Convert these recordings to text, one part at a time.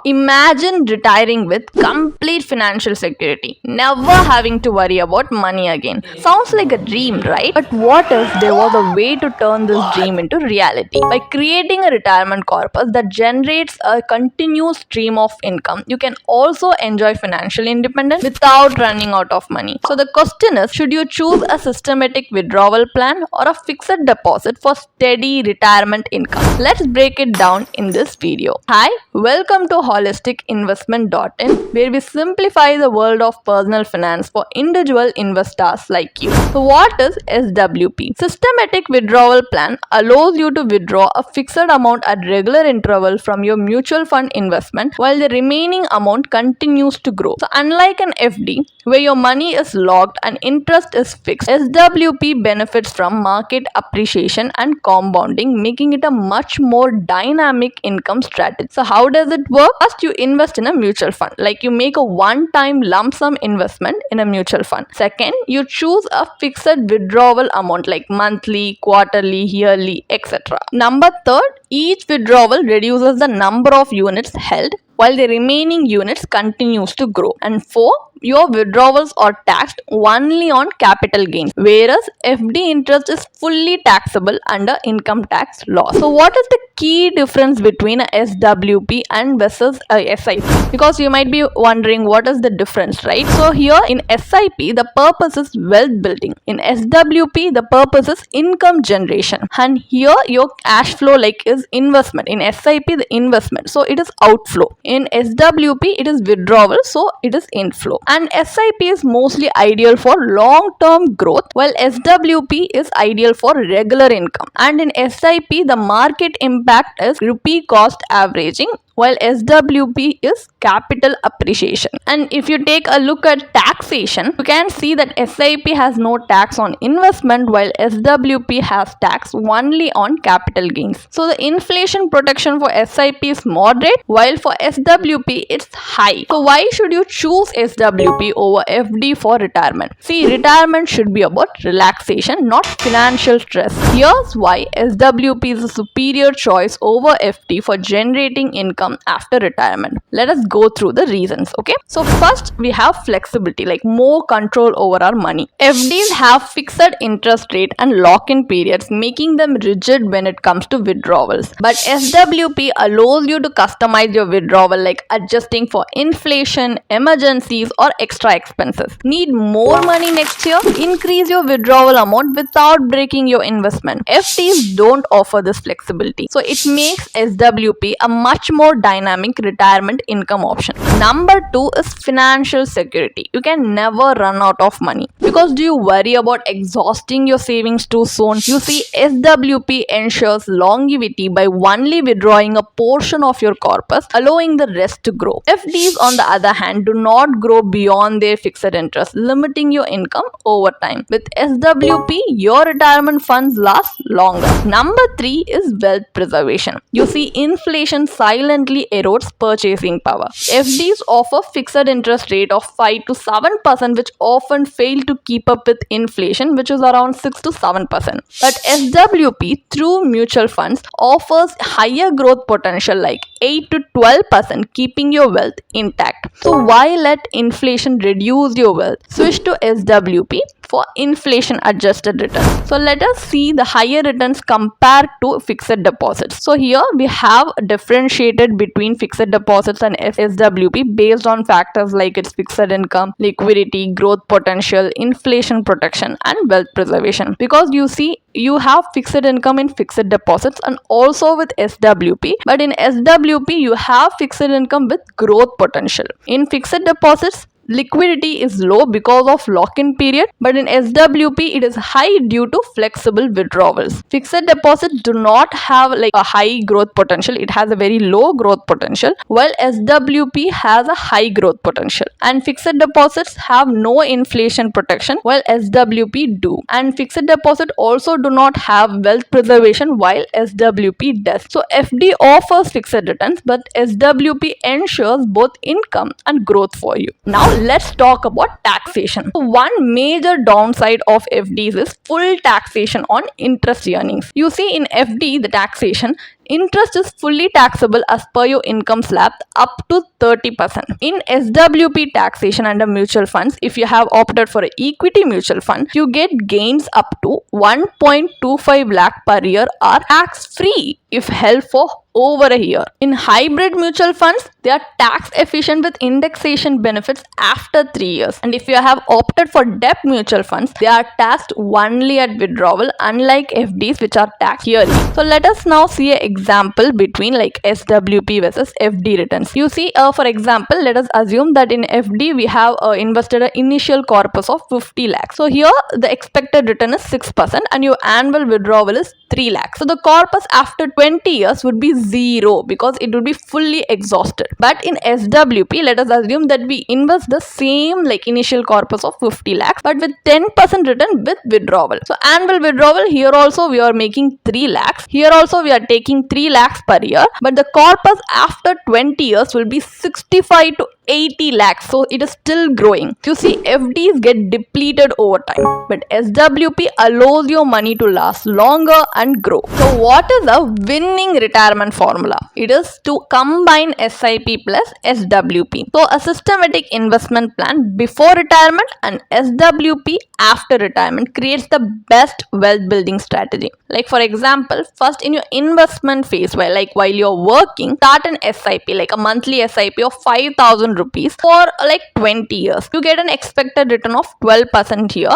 imagine retiring with complete financial security, never having to worry about money again. Sounds like a dream, right? But what if there was a way to turn this dream into reality? By creating a retirement corpus that generates a continuous stream of income, you can also enjoy financial independence without running out of money. So the question is, should you choose a systematic withdrawal plan or a fixed deposit for steady retirement income? Let's break it down in this video. Hi, welcome to holisticinvestment.in, where we simplify the world of personal finance for individual investors like you. So what is SWP? Systematic withdrawal plan allows you to withdraw a fixed amount at regular interval from your mutual fund investment while the remaining amount continues to grow. So unlike an FD, where your money is locked and interest is fixed, SWP benefits from market appreciation and compounding, making it a much more dynamic income strategy. So how does it work? First, you invest in a mutual fund, like you make a one-time lump sum investment in a mutual fund. Second, you choose a fixed withdrawal amount like monthly, quarterly, yearly, etc. Number third, each withdrawal reduces the number of units held while the remaining units continues to grow. And 4, your withdrawals are taxed only on capital gains, whereas FD interest is fully taxable under income tax law. So what is the key difference between a SWP and versus a SIP? Because you might be wondering what is the difference, right? So here in SIP, the purpose is wealth building. In SWP, the purpose is income generation. And here your cash flow is investment. In SIP, the investment, so it is outflow. In SWP, it is withdrawal, so it is inflow. And SIP is mostly ideal for long-term growth, while SWP is ideal for regular income. And in SIP, the market impact is rupee cost averaging, while SWP is capital appreciation. And if you take a look at taxation, you can see that SIP has no tax on investment while SWP has tax only on capital gains. So the inflation protection for SIP is moderate while for SWP it's high. So why should you choose SWP over FD for retirement? See, retirement should be about relaxation, not financial stress. Here's why SWP is a superior choice over FD for generating income after retirement. Let us go through the reasons. Okay, so first we have flexibility, like more control over our money. FDs have fixed interest rate and lock-in periods, making them rigid when it comes to withdrawals. But SWP allows you to customize your withdrawal, like adjusting for inflation, emergencies, or extra expenses. Need more money next year? Increase your withdrawal amount without breaking your investment. FDs don't offer this flexibility, so it makes SWP a much more dynamic retirement income option. Number 2 is financial security. You can never run out of money. Because do you worry about exhausting your savings too soon? You see, SWP ensures longevity by only withdrawing a portion of your corpus, allowing the rest to grow. FDs, on the other hand, do not grow beyond their fixed interest, limiting your income over time. With SWP, your retirement funds last longer. Number 3 is wealth preservation. You see, inflation silently erodes purchasing power. FDs offer fixed interest rate of 5 to 7%, which often fail to keep up with inflation, which is around 6 to 7%. But SWP, through mutual funds, offers higher growth potential like 8 to 12%, keeping your wealth intact. So why let inflation reduce your wealth? Switch to SWP for inflation adjusted returns. So let us see the higher returns compared to fixed deposits. So here we have differentiated between fixed deposits and SWP based on factors like its fixed income, liquidity, growth potential, inflation protection, and wealth preservation. Because you see, you have fixed income in fixed deposits and also with SWP, but in SWP you have fixed income with growth potential. In fixed deposits, liquidity is low because of lock-in period, but in SWP it is high due to flexible withdrawals. Fixed deposits do not have a high growth potential, it has a very low growth potential, while SWP has a high growth potential. And fixed deposits have no inflation protection while SWP do. And fixed deposit also do not have wealth preservation while SWP does. So FD offers fixed returns, but SWP ensures both income and growth for you. Now let's talk about taxation. One major downside of FDs is full taxation on interest earnings. You see, in FD, the taxation Interest is fully taxable as per your income slab up to 30%. In SWP taxation under mutual funds, if you have opted for an equity mutual fund, you get gains up to 1.25 lakh per year are tax free if held for over a year. In hybrid mutual funds, they are tax efficient with indexation benefits after 3 years. And if you have opted for debt mutual funds, they are taxed only at withdrawal, unlike FDs which are taxed yearly. So let us now see an example between like SWP versus FD returns. You see, for example, let us assume that in FD we have invested an initial corpus of 50 lakhs. So here the expected return is 6% and your annual withdrawal is 3 lakhs. So the corpus after 20 years would be zero because it would be fully exhausted. But in SWP, let us assume that we invest the same like initial corpus of 50 lakhs but with 10% return with withdrawal. So annual withdrawal, here also we are making 3 lakhs. Here also we are taking 3 lakhs per year, but the corpus after 20 years will be 65 to 80 lakhs. So it is still growing. You see, FDs get depleted over time, but SWP allows your money to last longer and grow. So what is a winning retirement formula? It is to combine SIP plus SWP. So a systematic investment plan before retirement and SWP after retirement creates the best wealth building strategy. Like for example, first in your investment phase, while you're working, start an SIP, like a monthly SIP of 5,000 rupees for like 20 years. You get an expected return of 12% here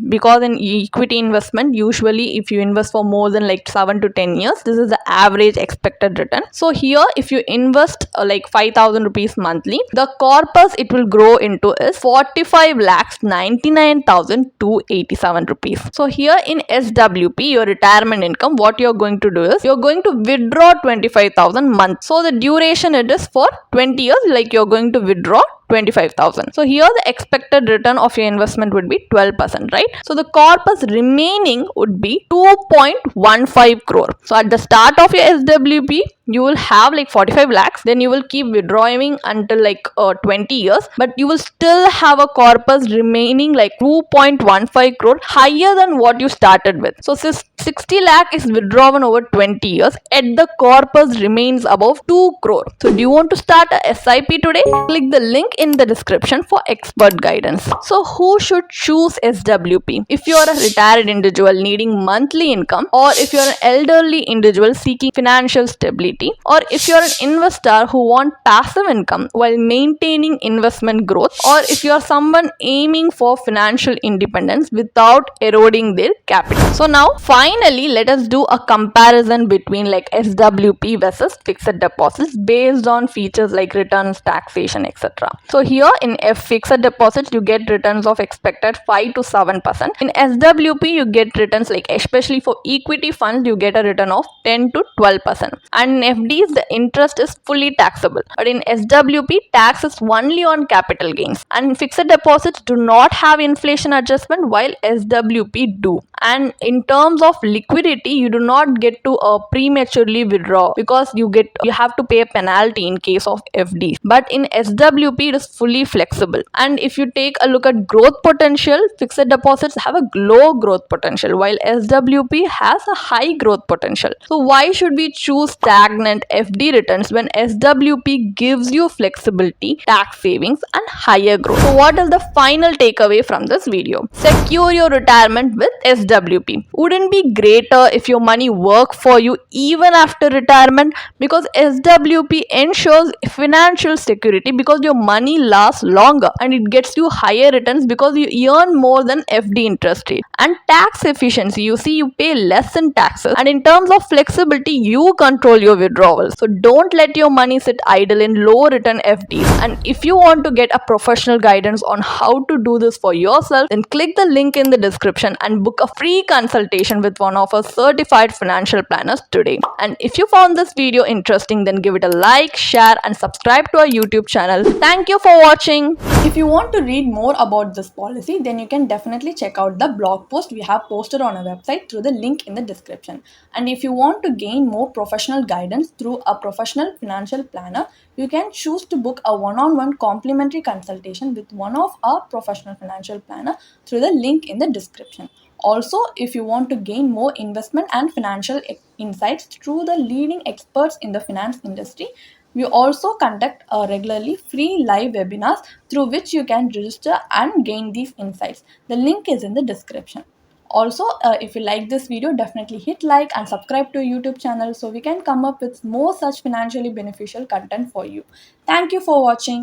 because in equity investment, usually if you invest for more than like 7 to 10 years, this is the average expected return. So here if you invest like 5,000 rupees monthly, the corpus it will grow into is 45 lakhs 99,287 rupees. So here in SWP, your retirement income, what you're going to do is you're going to withdraw 25,000 months. So the duration it is for 20 years, like you're going to withdraw 25,000. So here the expected return of your investment would be 12%, right? So the corpus remaining would be 2.15 crore. So at the start of your SWP, you will have like 45 lakhs, then you will keep withdrawing until like 20 years, but you will still have a corpus remaining like 2.15 crore higher than what you started with. So 60 lakh is withdrawn over 20 years, and the corpus remains above 2 crore. So do you want to start a SIP today? Click the link in the description for expert guidance. So who should choose SWP? If you are a retired individual needing monthly income, or if you are an elderly individual seeking financial stability, or if you are an investor who want passive income while maintaining investment growth, or if you are someone aiming for financial independence without eroding their capital. So now finally let us do a comparison between like SWP versus fixed deposits based on features like returns, taxation, etc. So here in fixed deposits you get returns of expected 5 to 7%. In SWP you get returns like, especially for equity funds, you get a return of 10 to 12%. And in FDs the interest is fully taxable, but in SWP tax is only on capital gains, and fixed deposits do not have inflation adjustment while SWP do. And in terms of liquidity, you do not get to prematurely withdraw because you have to pay a penalty in case of FDs. But in SWP it is fully flexible. And if you take a look at growth potential, fixed deposits have a low growth potential while SWP has a high growth potential. So why should we choose stagnant FD returns when SWP gives you flexibility, tax savings and higher growth? So what is the final takeaway from this video? Secure your retirement with SWP. Wouldn't be greater if your money work for you even after retirement? Because SWP ensures financial security because your money lasts longer, and it gets you higher returns because you earn more than FD interest rate. And tax efficiency, you see, you pay less in taxes, and in terms of flexibility, you control your withdrawals. So don't let your money sit idle in low return FDs. And if you want to get a professional guidance on how to do this for yourself, then click the link in the description and book a free consultation with one of our certified financial planners today. And if you found this video interesting, then give it a like, share and subscribe to our YouTube channel. Thank you for watching. If you want to read more about this policy, then you can definitely check out the blog post we have posted on our website through the link in the description. And if you want to gain more professional guidance through a professional financial planner, you can choose to book a one-on-one complimentary consultation with one of our professional financial planner through the link in the description. Also, if you want to gain more investment and financial insights through the leading experts in the finance industry, we also conduct regularly free live webinars through which you can register and gain these insights. The link is in the description. Also, if you like this video, definitely hit like and subscribe to YouTube channel so we can come up with more such financially beneficial content for you. Thank you for watching.